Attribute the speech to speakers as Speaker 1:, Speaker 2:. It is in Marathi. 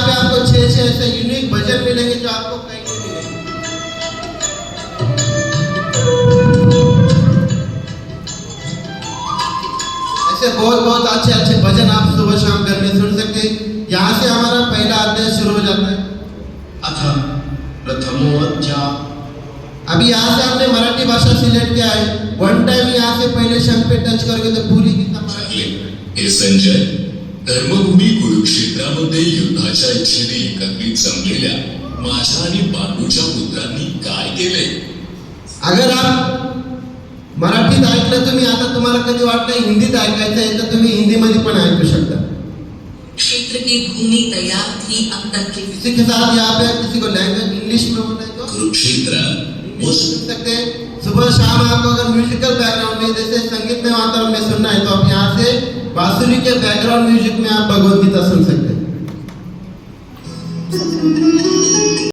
Speaker 1: पे आपको 6 ऐसे यूनिक भजन मिलेंगे जो आपको कहीं नहीं मिलेंगे। ऐसे बहुत बहुत अच्छे अच्छे भजन आप सुबह शाम घर में सुन सकते हैं। यहाँ से हमारा पहला अध्याय शुरू हो जाता है।
Speaker 2: अथ प्रथमोऽध्यायः।
Speaker 1: अभी यहाँ से हमने मराठी भाषा सिलेक्ट किया है। वन टाइम यहाँ से पहले शब्द पे टच करोगे तो पूरी गीता मराठी।
Speaker 3: हे संजय, धर्मभूमी कुरुक्षेत्रामध्ये युद्धाच्या इच्छेने एकत्रित जमलेल्या माझ्या आणि पांडूच्या पुत्रांनी काय केले?
Speaker 1: अगर आप मराठीत ऐकलं तुम्ही, आता तुम्हाला कधी वाटलं हिंदीत ऐकायचं आहे तर तुम्ही हिंदीमध्ये पण ऐकू शकता।
Speaker 4: क्षेत्र की भूमि तैयार थी अब तक की।
Speaker 1: किसी के साथ यहाँ पे किसी को लैंग्वेज इंग्लिश में बोलना है तो
Speaker 3: कुरुक्षेत्र
Speaker 1: सुन सकते हैं। सुबह शाम आपको अगर म्यूजिकल बैकग्राउंड में जैसे संगीत में वातावरण में सुनना है तो आप यहाँ से बांसुरी के बैकग्राउंड म्यूजिक में आप भगवत गीता सुन सकते हैं।